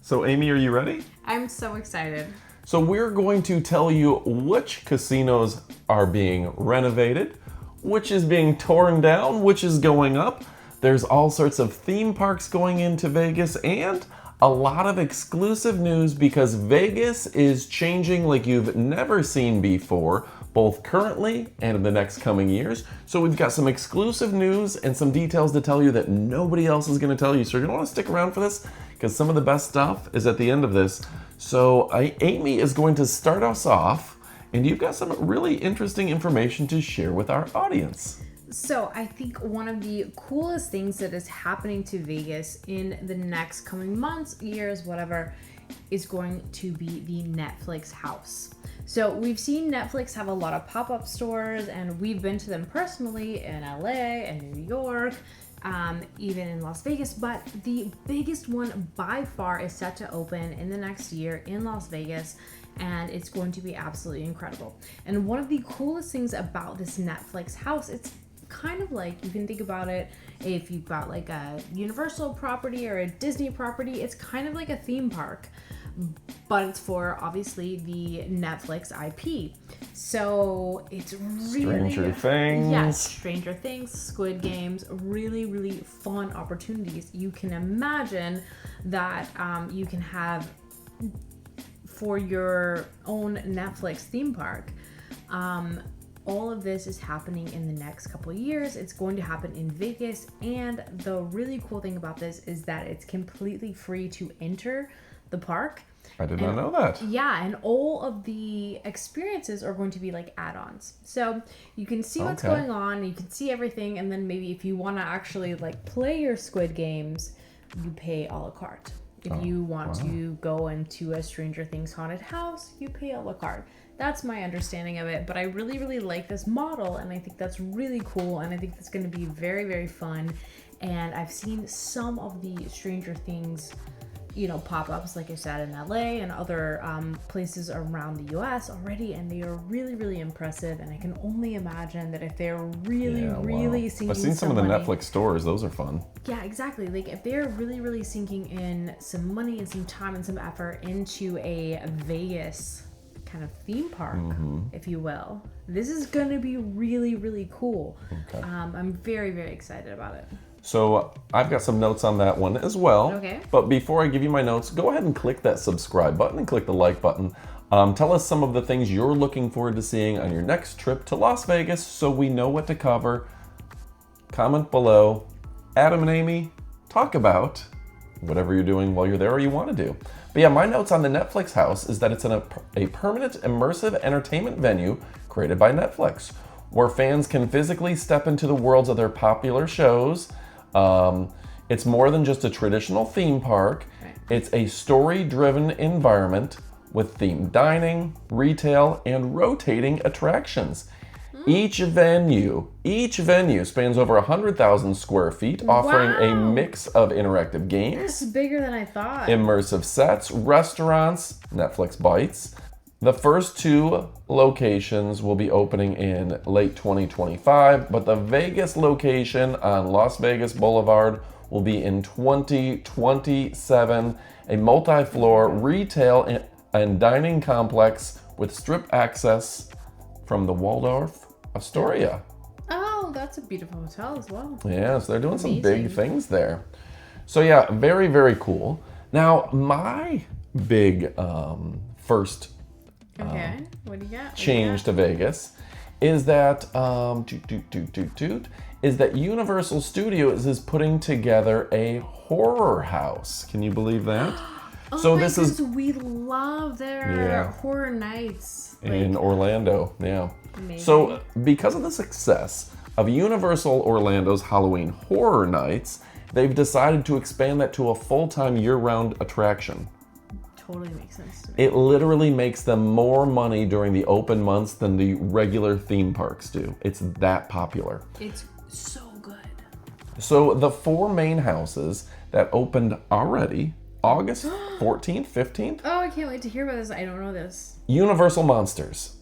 So Amy, are you ready? I'm so excited. So we're going to tell you which casinos are being renovated, which is being torn down, which is going up. There's all sorts of theme parks going into Vegas and a lot of exclusive news because Vegas is changing like you've never seen before, both currently and in the next coming years. So we've got some exclusive news and some details to tell you that nobody else is going to tell you. So you're going to want to stick around for this because some of the best stuff is at the end of this. So Amy is going to start us off, and you've got some really interesting information to share with our audience. So I think one of the coolest things that is happening to Vegas in the next coming months, years, whatever, is going to be the Netflix house. So we've seen Netflix have a lot of pop-up stores, and we've been to them personally in LA and New York, even in Las Vegas, but the biggest one by far is set to open in the next year in Las Vegas, and it's going to be absolutely incredible. And one of the coolest things about this Netflix house, it's kind of like, you can think about it, if you've got like a Universal property or a Disney property, it's kind of like a theme park, but it's for obviously the Netflix IP. So it's really Stranger Things. Yes, Stranger Things, Squid Games, really, really fun opportunities. You can imagine that you can have for your own Netflix theme park. All of this is happening in the next couple of years. It's going to happen in Vegas, and the really cool thing about this is that it's completely free to enter the park. I did not know that. Yeah, and all of the experiences are going to be like add-ons. So you can see what's going on, you can see everything, and then maybe if you want to actually like play your Squid Games, you pay a la carte. If you want to go into a Stranger Things haunted house, you pay a la carte. That's my understanding of it, but I really, really like this model, and I think that's really cool, and I think that's going to be very, very fun. And I've seen some of the Stranger Things, pop-ups, like I said, in LA and other places around the US already, and they are really, really impressive. And I can only imagine that if they're really sinking I've seen some of the money, Netflix stores; those are fun. Yeah, exactly. Like if they're really, really sinking in some money and some time and some effort into a Vegas kind of theme park, if you will, this is going to be really, really cool. Okay. I'm very, very excited about it. So I've got some notes on that one as well. Okay. But before I give you my notes, go ahead and click that subscribe button and click the like button. Tell us some of the things you're looking forward to seeing on your next trip to Las Vegas so we know what to cover. Comment below. Adam and Amy, talk about whatever you're doing while you're there or you want to do. But yeah, my notes on the Netflix house is that it's a permanent immersive entertainment venue created by Netflix, where fans can physically step into the worlds of their popular shows. It's more than just a traditional theme park. Right. It's a story-driven environment with themed dining, retail, and rotating attractions. Each venue spans over 100,000 square feet, offering a mix of interactive games. That's bigger than I thought. Immersive sets, restaurants, Netflix bites. The first two locations will be opening in late 2025, but the Vegas location on Las Vegas Boulevard will be in 2027, a multi-floor retail and dining complex with strip access from the Waldorf Astoria. Oh, that's a beautiful hotel as well. Yeah, so they're doing some big things there. So yeah, very, very cool. Now, my big first what do you got? change to Vegas is that Universal Studios is putting together a horror house. Can you believe that? We love their horror nights in Orlando. Yeah. Amazing. So because of the success of Universal Orlando's Halloween Horror Nights, they've decided to expand that to a full-time year-round attraction. Totally makes sense to me. It literally makes them more money during the open months than the regular theme parks do. It's that popular. It's so good. So the four main houses that opened already, August 14th, 15th. Oh, I can't wait to hear about this. I don't know this. Universal Monsters.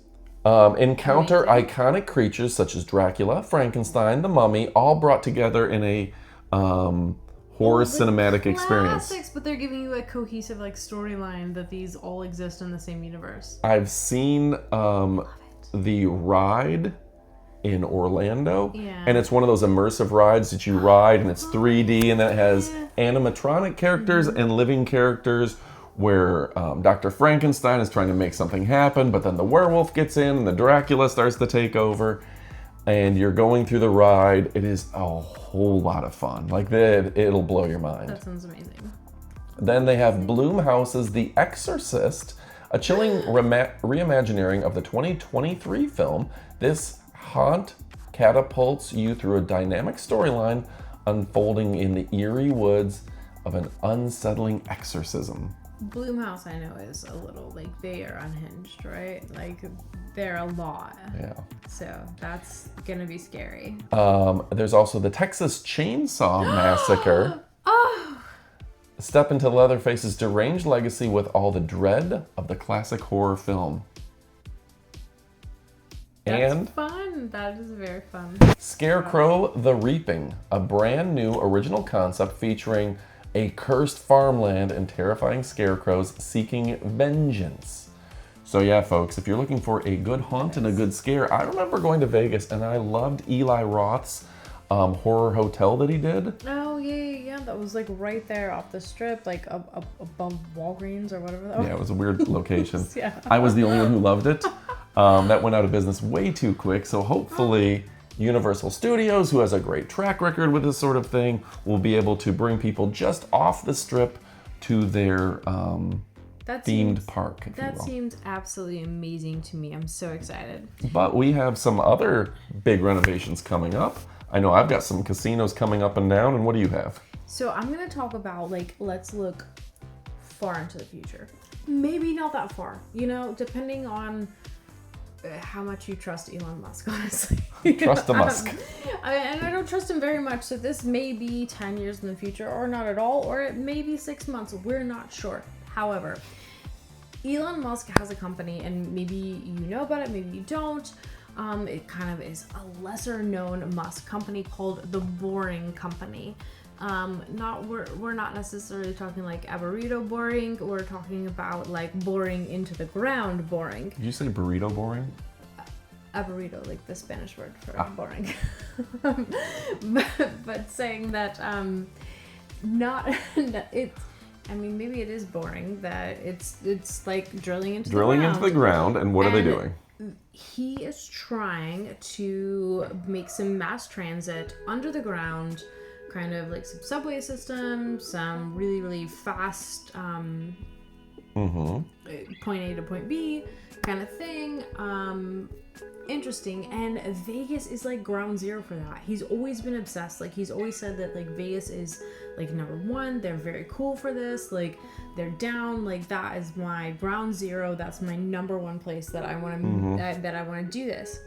Encounter iconic creatures such as Dracula, Frankenstein, the Mummy, all brought together in a horror cinematic experience. Classics, but they're giving you a cohesive like storyline that these all exist in the same universe. I've seen the ride in Orlando, and it's one of those immersive rides that you ride, and it's 3D, and then it has animatronic characters and living characters where Dr. Frankenstein is trying to make something happen, but then the werewolf gets in and the Dracula starts to take over, and you're going through the ride. It is a whole lot of fun. Like, it'll blow your mind. That sounds amazing. Then they have Blumhouse's The Exorcist, a chilling reimagining of the 2023 film. This haunt catapults you through a dynamic storyline unfolding in the eerie woods of an unsettling exorcism. Blumhouse, I know, is a little like they are unhinged, right? Like they're a lot. Yeah. So that's gonna be scary. There's also the Texas Chainsaw Massacre. Oh! Step into Leatherface's deranged legacy with all the dread of the classic horror film. That's fun. That is very fun. Scarecrow the Reaping, a brand new original concept featuring a cursed farmland and terrifying scarecrows seeking vengeance. So yeah, folks, if you're looking for a good haunt and a good scare, I remember going to Vegas and I loved Eli Roth's horror hotel that he did. Oh yeah. That was like right there off the strip, like above Walgreens or whatever that was. Yeah, it was a weird location. Yeah. I was the only one who loved it. That went out of business way too quick, so hopefully Universal Studios, who has a great track record with this sort of thing, will be able to bring people just off the strip to their themed park, if you will. That seems absolutely amazing to me. I'm so excited. But we have some other big renovations coming up. I know I've got some casinos coming up and down, and what do you have? So I'm going to talk about, like, let's look far into the future. Maybe not that far, you know, depending on how much you trust Elon Musk, honestly. Trust the Musk. And I don't trust him very much, so this may be 10 years in the future, or not at all, or it may be 6 months. We're not sure. However, Elon Musk has a company, and maybe you know about it, maybe you don't. It kind of is a lesser known Musk company called the Boring Company. We're not necessarily talking like a burrito boring. We're talking about like boring into the ground boring. Did you say burrito boring? A burrito, like the Spanish word for boring. but saying that I mean, maybe it is boring that it's like drilling into the ground. And what are they doing? He is trying to make some mass transit under the ground, kind of like some subway system, some really, really fast point A to point B kind of thing. Interesting. And Vegas is like ground zero for that. He's always been obsessed. Like, he's always said that like Vegas is like number one. They're very cool for this. Like, they're down. Like, that is my ground zero. That's my number one place that I want to that I want to do this.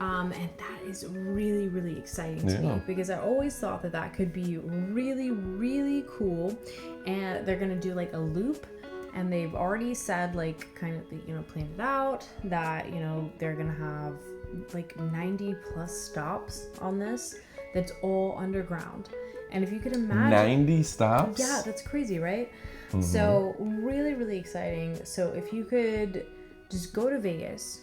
And that is really, really exciting to me, because I always thought that that could be really, really cool. And they're gonna do like a loop. And they've already said, like, kind of, you know, planned it out, that, you know, they're going to have, like, 90 plus stops on this. That's all underground. And if you could imagine... 90 stops? Yeah, that's crazy, right? So, really, really exciting. So, if you could just go to Vegas,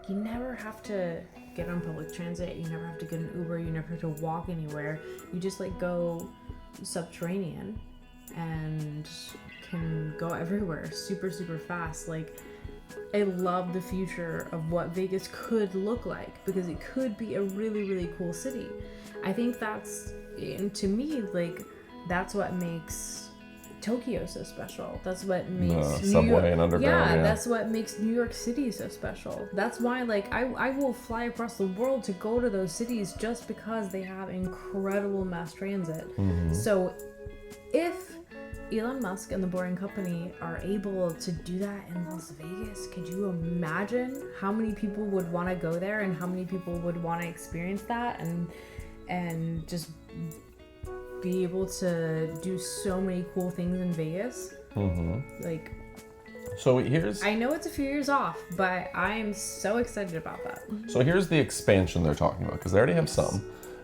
you never have to get on public transit. You never have to get an Uber. You never have to walk anywhere. You just, like, go subterranean and... can go everywhere super, super fast. Like, I love the future of what Vegas could look like, because it could be a really, really cool city. I think that's, and to me, like, that's what makes Tokyo so special. That's what makes subway and underground. Yeah, that's what makes New York City so special. That's why, like, I will fly across the world to go to those cities just because they have incredible mass transit. So if Elon Musk and the Boring Company are able to do that in Las Vegas, could you imagine how many people would want to go there, and how many people would want to experience that, and just be able to do so many cool things in Vegas? Like, so here's... I know it's a few years off, but I am so excited about that. So here's the expansion they're talking about, because they already have some.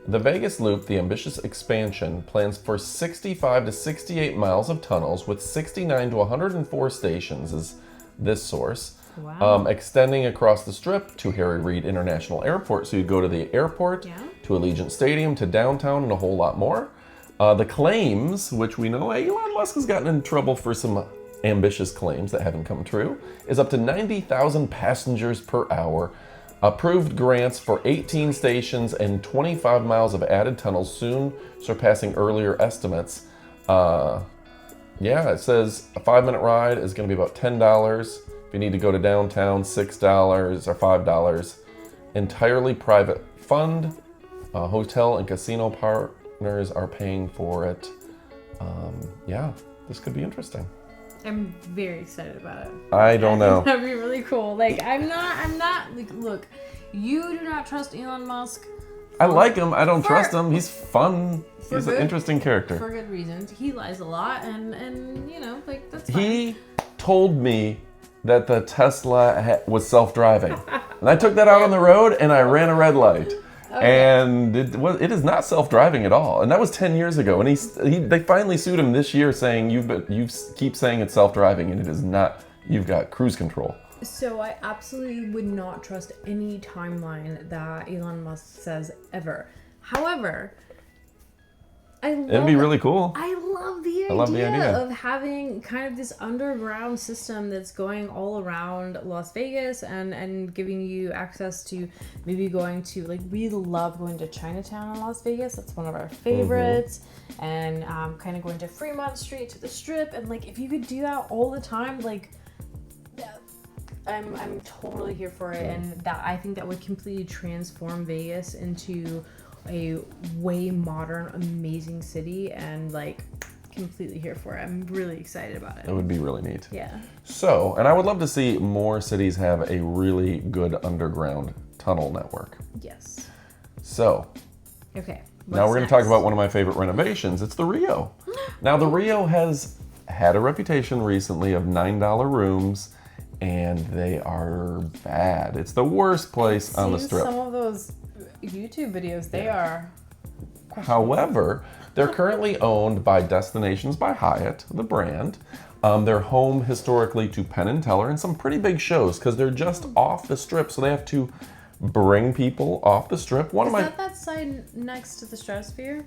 The Vegas Loop, the ambitious expansion, plans for 65 to 68 miles of tunnels with 69 to 104 stations, is this source. Wow. Extending across the Strip to Harry Reid International Airport. So you go to the airport, to Allegiant Stadium, to downtown, and a whole lot more. The claims, which we know Elon Musk has gotten in trouble for some ambitious claims that haven't come true, is up to 90,000 passengers per hour. Approved grants for 18 stations and 25 miles of added tunnels, soon surpassing earlier estimates. It says a 5-minute ride is going to be about $10. If you need to go to downtown, $6 or $5. Entirely private fund. Hotel and casino partners are paying for it. This could be interesting. I'm very excited about it. I don't know. That'd be really cool. Like, I'm not, like, look, you do not trust Elon Musk. I like him. I don't trust him. He's fun. He's an interesting character. For good reasons. He lies a lot, and you know, like, that's fine. He told me that the Tesla was self-driving. And I took that out on the road, and I ran a red light. Okay. And it is not self-driving at all. And that was 10 years ago. And they finally sued him this year saying, you keep saying it's self-driving, and it is not. You've got cruise control. So I absolutely would not trust any timeline that Elon Musk says ever. However, it'd be really cool. I love the idea of having kind of this underground system that's going all around Las Vegas and giving you access to maybe going to, like, we love going to Chinatown in Las Vegas. That's one of our favorites. And kind of going to Fremont Street, to the Strip. And, like, if you could do that all the time, like, I'm totally here for it. And that, I think that would completely transform Vegas into a way modern, amazing city, and, like, completely here for it. I'm really excited about it. It would be really neat. Yeah. So, and I would love to see more cities have a really good underground tunnel network. Yes. So. Okay. Now we're going to talk about one of my favorite renovations. It's the Rio. Now the Rio has had a reputation recently of $9 rooms, and they are bad. It's the worst place on the Strip. Some of those YouTube videos, they are. However, they're currently owned by Destinations by Hyatt, the brand. They're home historically to Penn and Teller and some pretty big shows because they're just off the Strip, so they have to bring people off the Strip. Is that side next to the Stratosphere?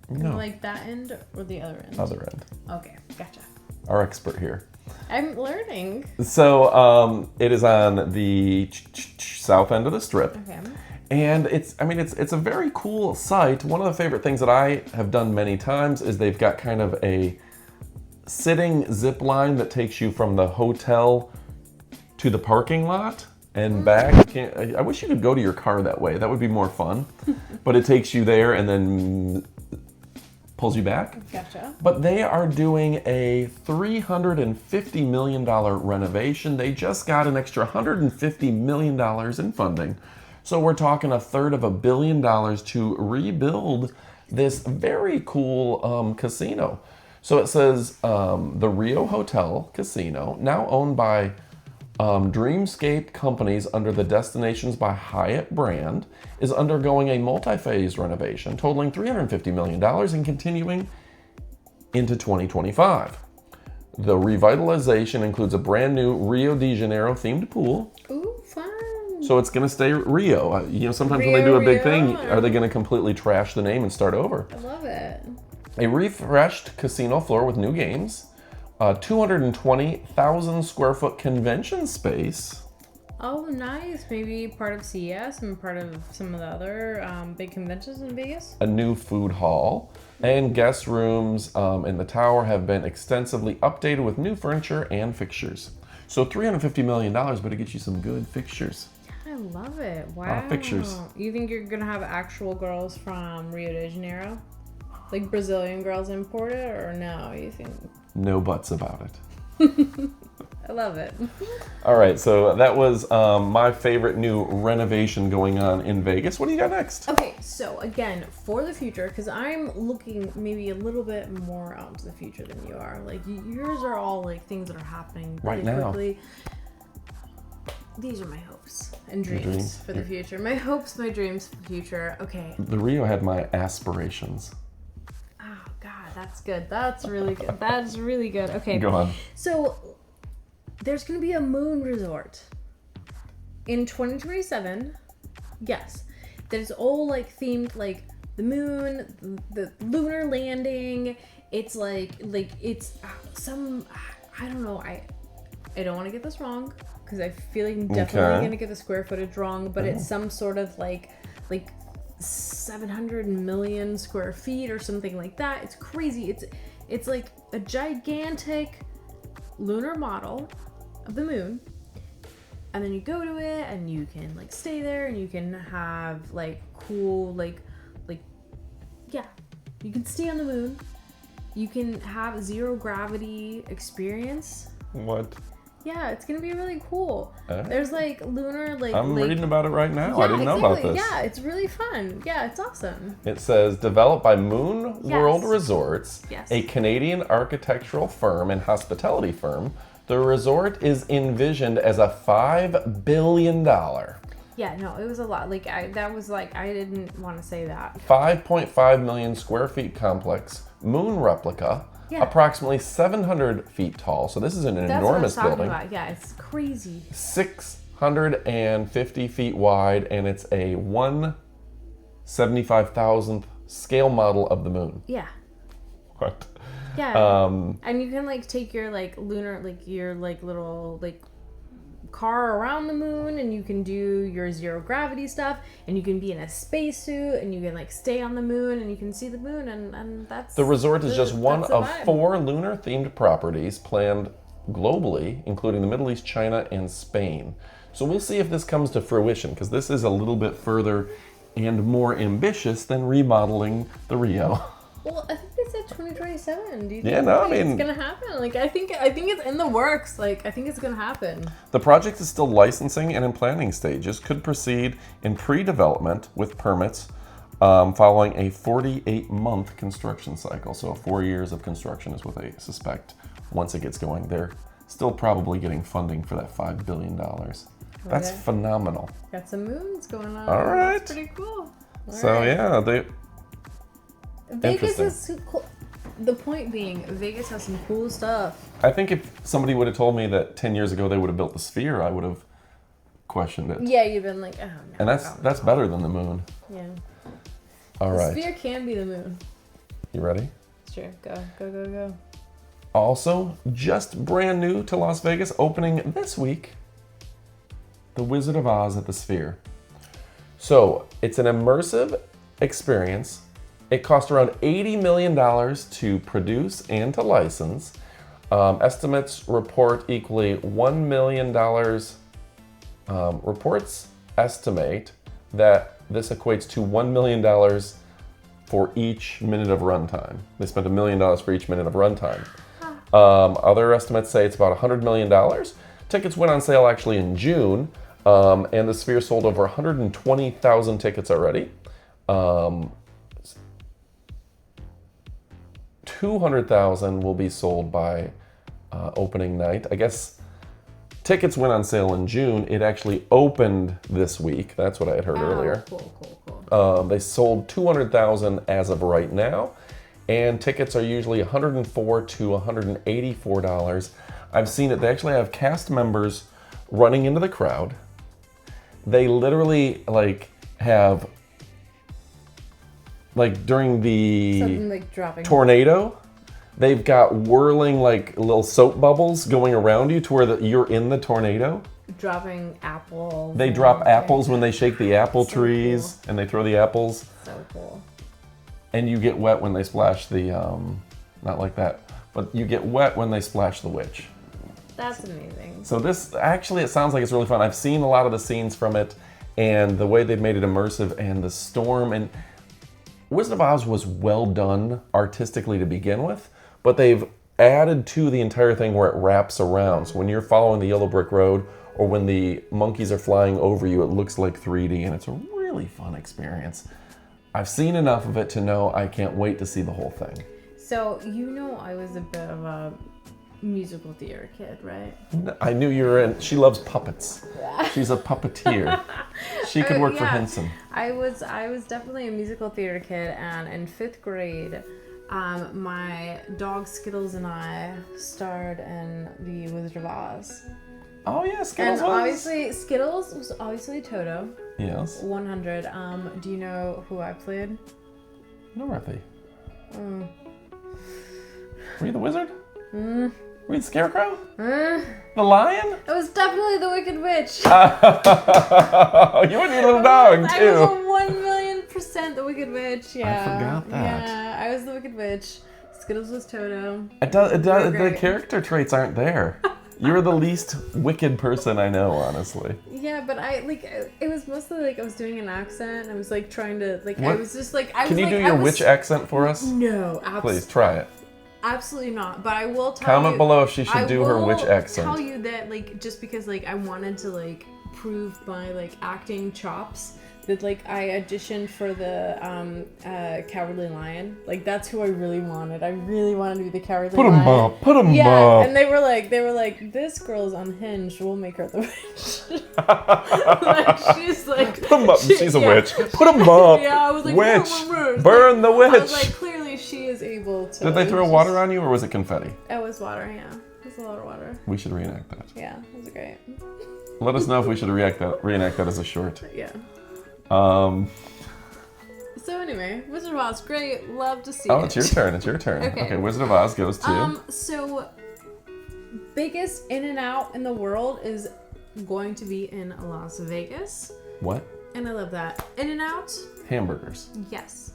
No. Like that end or the other end? Other end. Okay, gotcha. Our expert here. I'm learning. So it is on the south end of the Strip. Okay. And it's a very cool site. One of the favorite things that I have done many times is they've got kind of a sitting zip line that takes you from the hotel to the parking lot and back. I wish you could go to your car that way. That would be more fun. But it takes you there and then pulls you back. Gotcha. But they are doing a $350 million renovation. They just got an extra $150 million in funding. So we're talking $250 million to rebuild this very cool casino. So it says the Rio Hotel Casino, now owned by Dreamscape Companies under the Destinations by Hyatt brand, is undergoing a multi-phase renovation totaling $350 million and continuing into 2025. The revitalization includes a brand new Rio de Janeiro themed pool. Ooh, fun. So it's going to stay Rio. Sometimes when they do a big thing, are they going to completely trash the name and start over? I love it. A refreshed casino floor with new games. 220,000 square foot convention space. Oh, nice. Maybe part of CES and part of some of the other big conventions in Vegas. A new food hall. And guest rooms in the tower have been extensively updated with new furniture and fixtures. So $350 million, but it gets you some good fixtures. I love it. Wow. Pictures. You think you're going to have actual girls from Rio de Janeiro? Like Brazilian girls imported, or no? You think? No buts about it. I love it. All right, so that was my favorite new renovation going on in Vegas. What do you got next? Okay, so again, for the future, because I'm looking maybe a little bit more out into the future than you are. Like yours are all like things that are happening right now. Quickly. these are my hopes and Your dreams dreams? for the future. My hopes, my dreams for the future. Okay. The Rio had my aspirations. Oh God, that's good. That's really good. That's really good. Okay. Go on. So there's gonna be a moon resort in 2027. Yes, there's all like themed like the moon, the lunar landing. It's like it's some, I don't know. I don't want to get this wrong because I feel like I'm definitely gonna get the square footage wrong. But it's some sort of like 700 million square feet or something like that. It's crazy. It's like a gigantic lunar model of the moon, and then you go to it and you can like stay there and you can have like cool yeah, you can stay on the moon. You can have zero gravity experience. What? Yeah, it's gonna be really cool. Alright. There's like lunar I'm reading about it right now. Yeah, I didn't know about this. Yeah, it's really fun. Yeah, it's awesome. It says developed by Moon Yes. World Resorts, Yes. a Canadian architectural firm and hospitality firm. The resort is envisioned as a $5 billion, Yeah, no, it was a lot. Like I didn't want to say that. 5.5 million square feet complex moon replica, Yeah. approximately 700 feet tall. So this is an That's enormous what I was building. talking about. Yeah, it's crazy. 650 feet wide, and it's a 1/75,000th scale model of the moon. Yeah. What? Yeah. And you can like take your like lunar your like little like car around the moon, and you can do your zero gravity stuff, and you can be in a spacesuit, and you can like stay on the moon, and you can see the moon, and that's The resort is just one that's the of vibe. 4 lunar themed properties planned globally, including the Middle East, China, and Spain. So we'll see if this comes to fruition, because this is a little bit further and more ambitious than remodeling the Rio. Well, I think they said 2027. Do you think Yeah, no, I mean- it's gonna happen? Like, I think it's in the works. Like, I think it's gonna happen. The project is still licensing and in planning stages, could proceed in pre-development with permits following a 48-month construction cycle. So 4 years of construction is what they suspect once it gets going. They're still probably getting funding for that $5 billion. That's Okay. phenomenal. Got some moons going on. All right. That's pretty cool. All So right. yeah, Vegas interesting. is so cool. The point being, Vegas has some cool stuff. I think if somebody would have told me that 10 years ago they would have built the Sphere, I would have questioned it. Yeah, you've been like, oh no. And that's better than the moon. Yeah. All The right. sphere can be the moon. You ready? Sure. Go. Also, just brand new to Las Vegas, opening this week, The Wizard of Oz at the Sphere. So, it's an immersive experience. It cost around $80 million to produce and to license. Estimates report equally $1 million. Reports estimate that this equates to $1 million for each minute of runtime. They spent $1 million for each minute of runtime. Other estimates say it's about $100 million. Tickets went on sale actually in June, and the Sphere sold over 120,000 tickets already. 200,000 will be sold by opening night. I guess tickets went on sale in June. It actually opened this week. That's what I had heard earlier. Cool. They sold 200,000 as of right now, and tickets are usually $104 to $184. I've seen it. They actually have cast members running into the crowd. They literally have during the Something like dropping. tornado, they've got whirling little soap bubbles going around you to where you're in the tornado. Dropping apples. They drop apples when they shake the apple trees, and they throw the apples. So cool. And you get wet when they splash the, not like that, but you get wet when they splash the witch. That's amazing. So this, actually, it sounds like it's really fun. I've seen a lot of the scenes from it, and the way they've made it immersive, and the storm, and Wizard of Oz was well done artistically to begin with, but they've added to the entire thing where it wraps around. So when you're following the yellow brick road, or when the monkeys are flying over you, it looks like 3D, and it's a really fun experience. I've seen enough of it to know I can't wait to see the whole thing. So, I was a bit of a musical theater kid, right? I knew you were in. She loves puppets. She's a puppeteer. She could work for Yeah. Henson. I was definitely a musical theater kid, and in 5th grade, my dog Skittles and I starred in The Wizard of Oz. Oh yeah, Skittles And was. obviously, Skittles was obviously Toto. Yes. 100. Do you know who I played? Dorothy. Were you the wizard? Were you the scarecrow? The lion? It was definitely the Wicked Witch. You and your little dog I too. was 1,000,000% the Wicked Witch. Yeah. I forgot that. Yeah, I was the Wicked Witch. Skittles was Toto. It does. The Great. character traits aren't there. You're the least wicked person I know, honestly. Yeah, but it was mostly like I was doing an accent. I was like trying to like What? I was just like Can you do your witch accent for us? No, Please try it. absolutely not. But I will tell Comment you. below if she should do her witch I will accent. tell you that like just because like I wanted to like prove my like acting chops that like I auditioned for the Cowardly Lion. Like that's who I really wanted. I really wanted to be the Cowardly Put Lion. him up. Put him Yeah, up. and they were like, this girl's unhinged. We'll make her the witch. Like, she's like, Put him up. She's a yeah. witch. Put him up. Yeah, I was like, witch. "Burn, Burn the witch. I was like, clearly she is able to. Did they throw water on you or was it confetti? It was water, yeah. It was a lot of water. We should reenact that. Yeah, it was great. Let us know if we should reenact that as a short. Yeah. Um. So anyway, Wizard of Oz, great. Love to see Oh, it. it's your turn. It's your turn. Okay. Wizard of Oz goes to. So biggest in and out in the world is going to be in Las Vegas. What? And I love that. In and out? Hamburgers. Yes.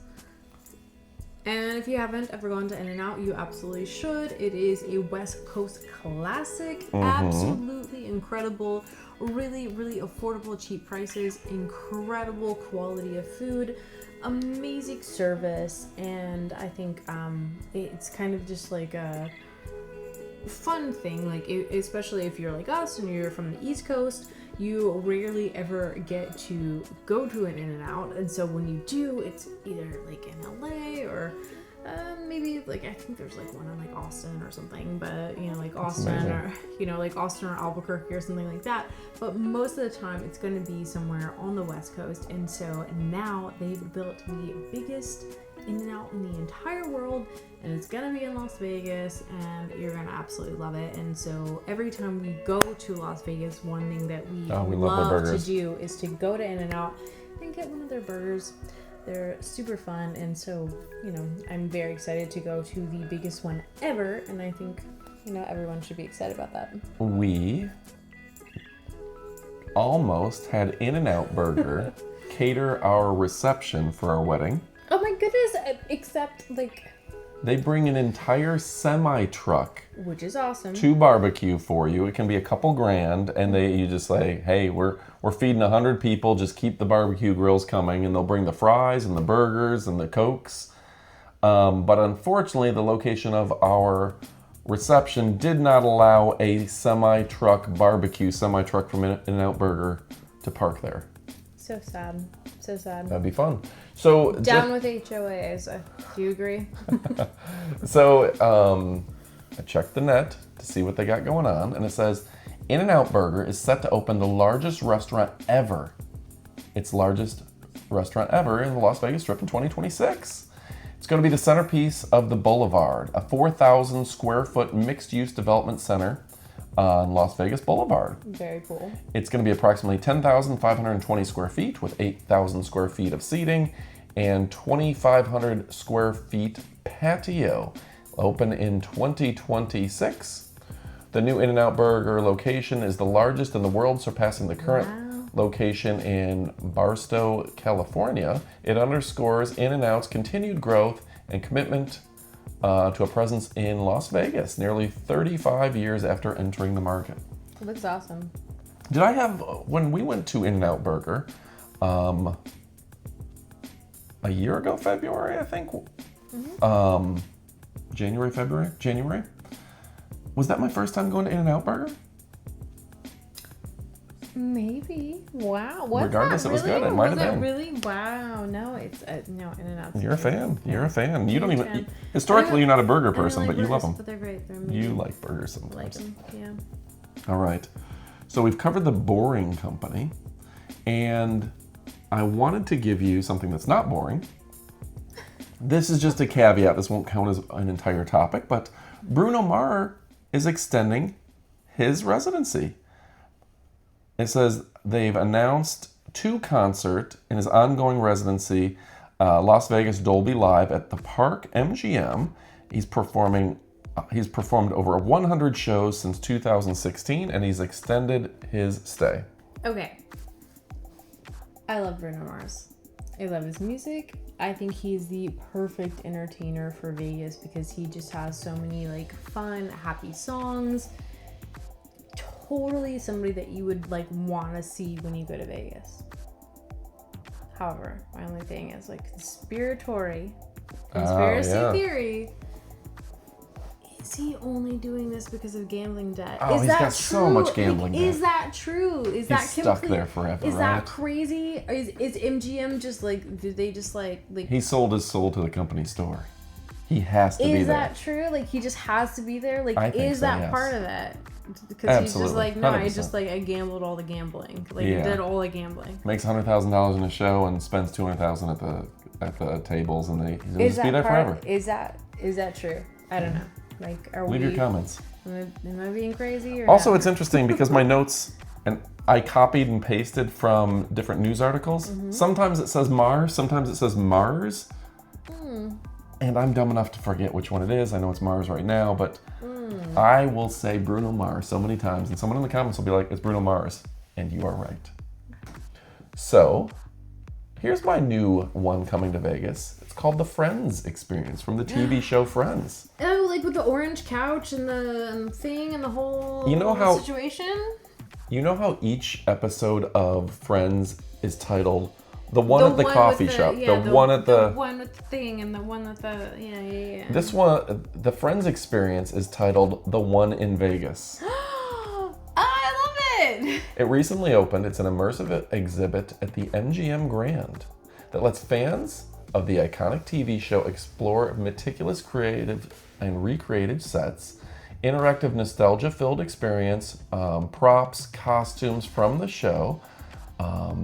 And if you haven't ever gone to In-N-Out, you absolutely should. It is a West Coast classic. Absolutely incredible. Really, really affordable, cheap prices. Incredible quality of food. Amazing service. And I think it's kind of just like a fun thing. Like, especially if you're like us and you're from the East Coast, you rarely ever get to go to an In-N-Out, and so when you do, it's either like in LA or maybe like I think there's like one in like Austin or something, but you know like Austin or like Austin or Albuquerque or something like that. But most of the time it's going to be somewhere on the West Coast, and so now they've built the biggest In-N-Out in the entire world, and it's gonna be in Las Vegas, and you're gonna absolutely love it. And so every time we go to Las Vegas, one thing that we love to do is to go to In-N-Out and get one of their burgers. They're super fun, and so I'm very excited to go to the biggest one ever, and I think everyone should be excited about that. We almost had In-N-Out Burger cater our reception for our wedding. Oh my goodness, except like... They bring an entire semi-truck which is awesome. to barbecue for you. It can be a couple grand, and you just say, hey, we're feeding 100 people, just keep the barbecue grills coming, and they'll bring the fries and the burgers and the Cokes. But unfortunately, the location of our reception did not allow a semi-truck from In-N-Out Burger to park there. So sad. So sad. That'd be fun. So Down with HOAs. Do you agree? So I checked the net to see what they got going on, and it says In-N-Out Burger is set to open the largest restaurant ever. Its largest restaurant ever in the Las Vegas Strip in 2026. It's going to be the centerpiece of the Boulevard, a 4,000 square foot mixed-use development center on Las Vegas Boulevard. Very cool. It's going to be approximately 10,520 square feet with 8,000 square feet of seating and 2,500 square feet patio. Open in 2026. The new In-N-Out Burger location is the largest in the world, surpassing the current location in Barstow, California. It underscores In-N-Out's continued growth and commitment to a presence in Las Vegas, nearly 35 years after entering the market. It looks awesome. When we went to In-N-Out Burger, a year ago, February, I think. January. Was that my first time going to In-N-Out Burger? Maybe. Wow. What's Regardless, that it was really? good. It might have Was been. Really? Wow. No, it's no In-N-Out's. You're a fan. You're a fan. You don't Huge even fan. historically you're not a burger I don't person, like but you love burgers, them. But they're great. They're amazing. You like burgers I like sometimes. them. Yeah. All right. So we've covered the boring company, and I wanted to give you something that's not boring. This is just a caveat. This won't count as an entire topic, but Bruno Mars is extending his residency. It says they've announced 2 concerts in his ongoing residency, Las Vegas Dolby Live at the Park MGM. He's performed over 100 shows since 2016, and he's extended his stay. Okay. I love Bruno Mars. I love his music. I think he's the perfect entertainer for Vegas because he just has so many like fun, happy songs. Totally somebody that you would like want to see when you go to Vegas. However, my only thing is like conspiracy theory. Is he only doing this because of gambling debt? Oh, he's got so much gambling debt. Is that true? Is that stuck there forever, Is right? that crazy? Is MGM just like? Do they just like? He sold his soul to the company store. He has to be there. Is that true? Like he just has to be there? Like I think is so, that yes. part of it? Because he's just like, no, 100%. I gambled all the gambling. Like Yeah. I did all the gambling. Makes $100,000 in a show and spends $200,000 at the tables, and he's gonna just be there forever. Is that true? I don't know. Like, Leave your comments. Am I being crazy? Or Also, not? it's interesting because my notes, and I copied and pasted from different news articles. Mm-hmm. Sometimes it says Mars, sometimes it says Mars. And I'm dumb enough to forget which one it is. I know it's Mars right now, but I will say Bruno Mars so many times, and someone in the comments will be like, it's Bruno Mars. And you are right. So, here's my new one coming to Vegas. It's called the Friends Experience from the TV show Friends. Oh, like with the orange couch and the thing and the whole situation? You know how each episode of Friends is titled the one at the coffee shop, the one with the thing, and the one at the yeah. This one, the Friends Experience, is titled the one in Vegas. I love it. It recently opened. It's an immersive exhibit at the MGM Grand that lets fans of the iconic TV show explore meticulous creative and recreated sets, interactive nostalgia-filled experience, props, costumes from the show.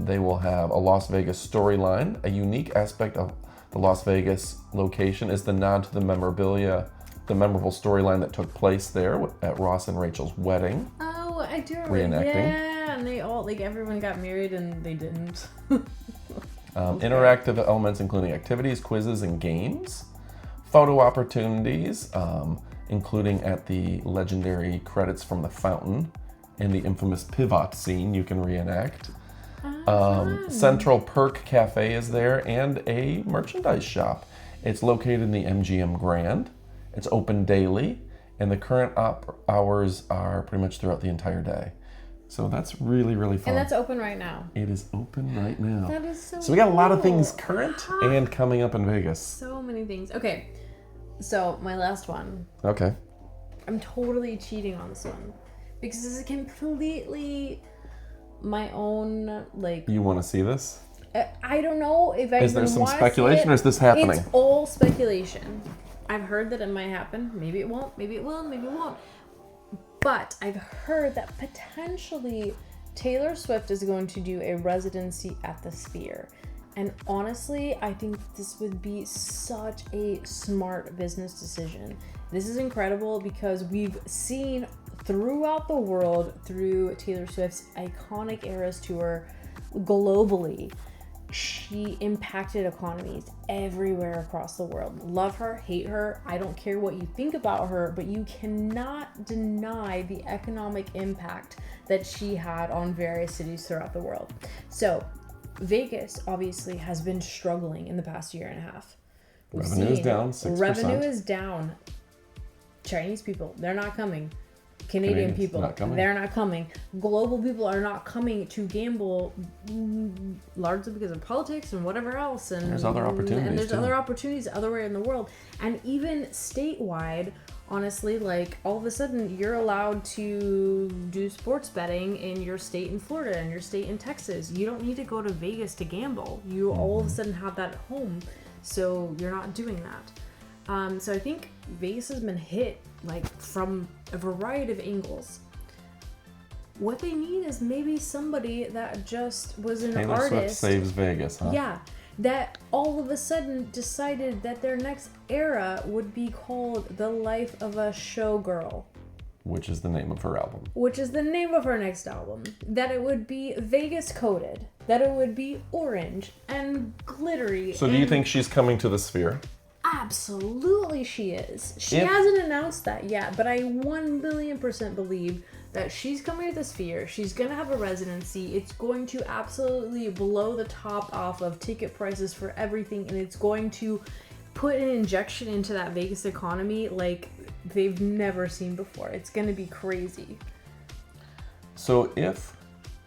They will have a Las Vegas storyline. A unique aspect of the Las Vegas location is the nod to the memorable storyline that took place there at Ross and Rachel's wedding. Oh, I do remember. Reenacting. Yeah, and they all, like, everyone got married and they didn't. Interactive elements including activities, quizzes, and games. Photo opportunities, including at the legendary credits from the fountain and the infamous pivot scene you can reenact. Central Perk Cafe is there, and a merchandise shop. It's located in the MGM Grand. It's open daily, and the current hours are pretty much throughout the entire day. So that's really, really fun. And that's open right now. It is open right now. That is so So we got a lot of cool. things current and coming up in Vegas. So many things. Okay, so my last one. Okay. I'm totally cheating on this one because this is completely my own, like. You want to see this? I don't know if I Is there even some wanna speculation see it. or is this happening? It's all speculation. I've heard that it might happen. Maybe it won't. Maybe it will. Maybe it won't. But I've heard that potentially Taylor Swift is going to do a residency at the Sphere. And honestly, I think this would be such a smart business decision. This is incredible because we've seen throughout the world, through Taylor Swift's iconic Eras tour globally, she impacted economies everywhere across the world. Love her, hate her, I don't care what you think about her, but you cannot deny the economic impact that she had on various cities throughout the world. So Vegas obviously has been struggling in the past year and a half. Revenue is down 6%. Revenue is down. Chinese people, they're not coming. Canadian people, they're not coming. Global people are not coming to gamble, largely because of politics and whatever else. And there's other opportunities. And there's other opportunities elsewhere in the world. And even statewide, honestly, like, all of a sudden you're allowed to do sports betting in your state in Florida and your state in Texas. You don't need to go to Vegas to gamble. You all of a sudden have that at home, so you're not doing that. So I think Vegas has been hit, like, from a variety of angles. What they need is maybe somebody that just was an Taylor Swift artist. saves Vegas, huh? Yeah. That all of a sudden decided that their next era would be called The Life of a Showgirl. Which is the name of her album. Which is the name of her next album. That it would be Vegas coded. That it would be orange and glittery. So do you think she's coming to the Sphere? Absolutely she is. She hasn't announced that yet, but I 1,000,000,000% believe that she's coming to the Sphere. She's going to have a residency. It's going to absolutely blow the top off of ticket prices for everything, and it's going to put an injection into that Vegas economy like they've never seen before. It's going to be crazy. So if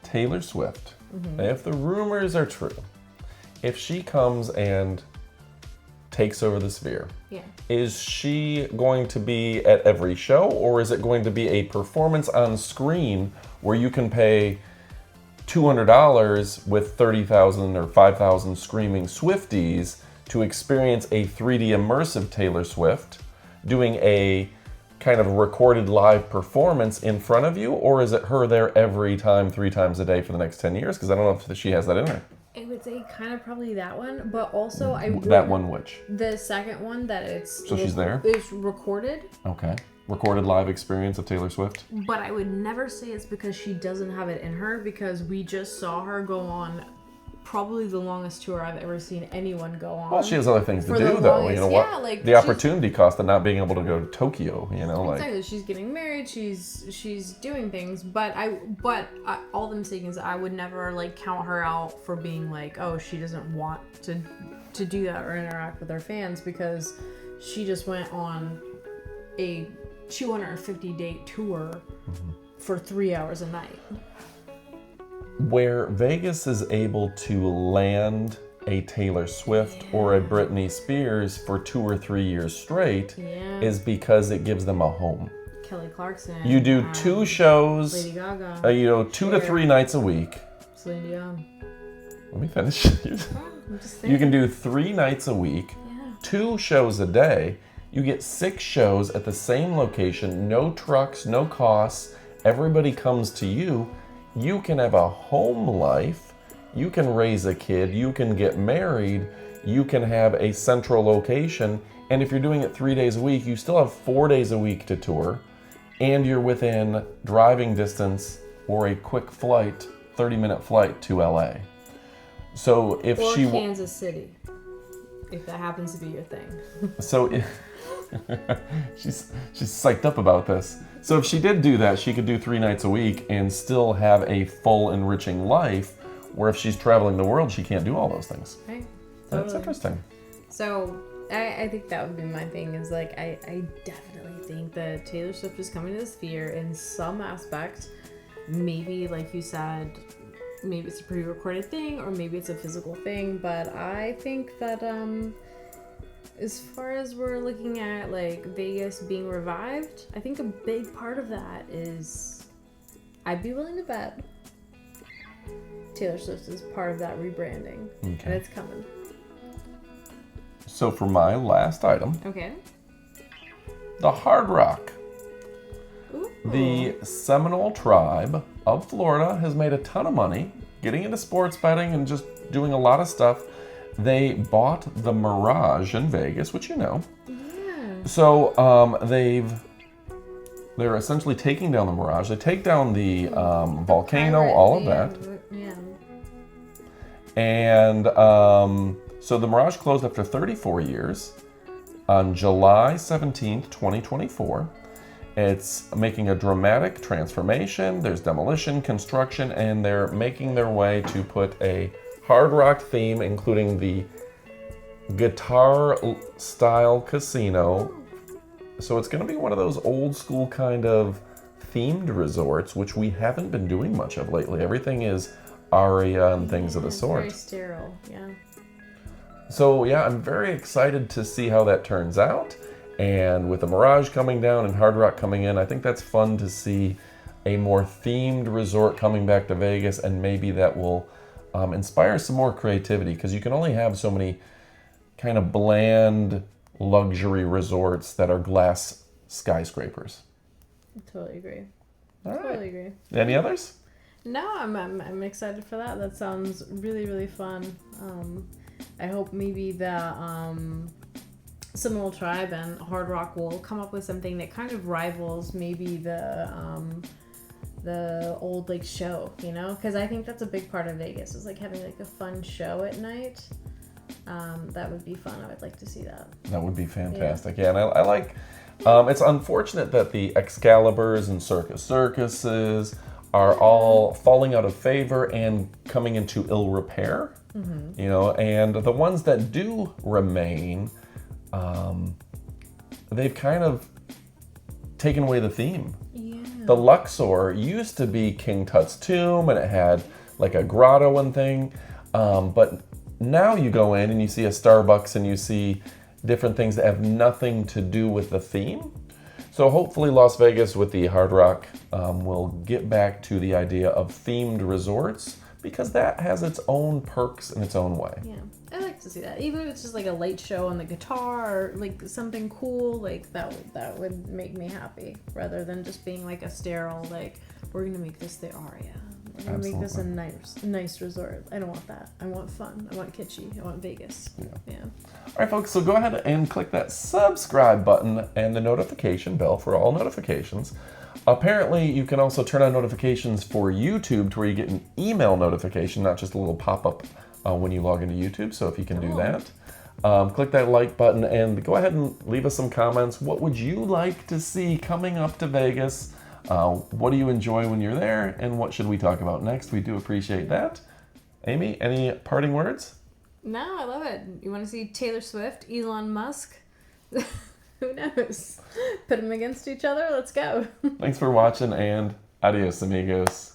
Taylor Swift, if the rumors are true, if she comes and takes over the Sphere, is she going to be at every show, or is it going to be a performance on screen where you can pay $200 with 30,000 or 5,000 screaming Swifties to experience a 3D immersive Taylor Swift doing a kind of recorded live performance in front of you, or is it her there every time, 3 times a day for the next 10 years? Because I don't know if she has that in her. I would say kind of probably that one, but also That one which? The second one that it's... So she's there? It's recorded. Okay. Recorded live experience of Taylor Swift? But I would never say it's because she doesn't have it in her, because we just saw her go on probably the longest tour I've ever seen anyone go on. Well, she has other things to For do, the though. longest- You know yeah, what? like, the she's- opportunity cost of not being able to go to Tokyo. You know, like Exactly. She's getting married. She's doing things. But all I'm saying is I would never like count her out for being like, oh, she doesn't want to do that or interact with her fans, because she just went on a 250-date tour for 3 hours a night. where Vegas is able to land a Taylor Swift or a Britney Spears for 2 or 3 years straight is because it gives them a home. Kelly Clarkson. You do 2 shows, Lady Gaga. 2 to 3 nights a week. Celine Dion. Let me finish. I'm just saying. You can do 3 nights a week, 2 shows a day. You get 6 shows at the same location, no trucks, no costs. Everybody comes to you. You can have a home life. You can raise a kid. You can get married. You can have a central location. And if you're doing it 3 days a week, you still have 4 days a week to tour. And you're within driving distance or a quick flight, 30-minute flight to LA. So if or she Kansas City, if that happens to be your thing. So she's psyched up about this. So if she did do that, she could do 3 nights a week and still have a full, enriching life, where if she's traveling the world, she can't do all those things. Right. That's interesting. So I think that would be my thing, is like I definitely think that Taylor Swift is coming to the Sphere in some aspect. Maybe, like you said, maybe it's a pre-recorded thing, or maybe it's a physical thing, but I think that as far as we're looking at like Vegas being revived, I think a big part of that is, I'd be willing to bet Taylor Swift is part of that rebranding, and it's coming. So for my last item, Okay. the Hard Rock. Ooh. The Seminole tribe of Florida has made a ton of money getting into sports betting and just doing a lot of stuff. They bought the Mirage in Vegas, which you know. Yeah. So they're essentially taking down the Mirage. They take down the volcano, all of that. Yeah. And so the Mirage closed after 34 years on July 17th, 2024. It's making a dramatic transformation. There's demolition, construction, and they're making their way to put a Hard Rock theme, including the guitar-style casino. So it's going to be one of those old school kind of themed resorts, which we haven't been doing much of lately. Everything is aria and things of the sort. Very sterile, yeah. So yeah, I'm very excited to see how that turns out. And with the Mirage coming down and Hard Rock coming in, I think that's fun to see a more themed resort coming back to Vegas, and maybe that will inspire some more creativity, because you can only have so many kind of bland luxury resorts that are glass skyscrapers. Totally agree. All right. Totally agree. Any others? No, I'm excited for that. That sounds really, really fun. I hope maybe the Seminole Tribe and Hard Rock will come up with something that kind of rivals maybe the old like show, you know, because I think that's a big part of Vegas is like having like a fun show at night. That would be fun. I would like to see that. That would be fantastic. Yeah, and I like. It's unfortunate that the Excaliburs and Circuses are all falling out of favor and coming into ill repair. Mm-hmm. You know, and the ones that do remain, they've kind of taken away the theme. Yeah. The Luxor used to be King Tut's tomb, and it had like a grotto and thing, but now you go in and you see a Starbucks and you see different things that have nothing to do with the theme. So hopefully Las Vegas with the Hard Rock will get back to the idea of themed resorts, because that has its own perks in its own way. Yeah, I like to see that. Even if it's just like a light show on the guitar or like something cool, like that would make me happy, rather than just being like a sterile, like, we're gonna make this the Aria. We're gonna make this a nice resort. I don't want that. I want fun. I want kitschy. I want Vegas. Yeah. All right, folks, so go ahead and click that subscribe button and the notification bell for all notifications. Apparently, you can also turn on notifications for YouTube to where you get an email notification, not just a little pop-up when you log into YouTube. So if you can do that, click that like button and go ahead and leave us some comments. What would you like to see coming up to Vegas? What do you enjoy when you're there? And what should we talk about next? We do appreciate that. Amy, any parting words? No, I love it. You want to see Taylor Swift, Elon Musk? Who knows? Put them against each other. Let's go. Thanks for watching, and adios, amigos.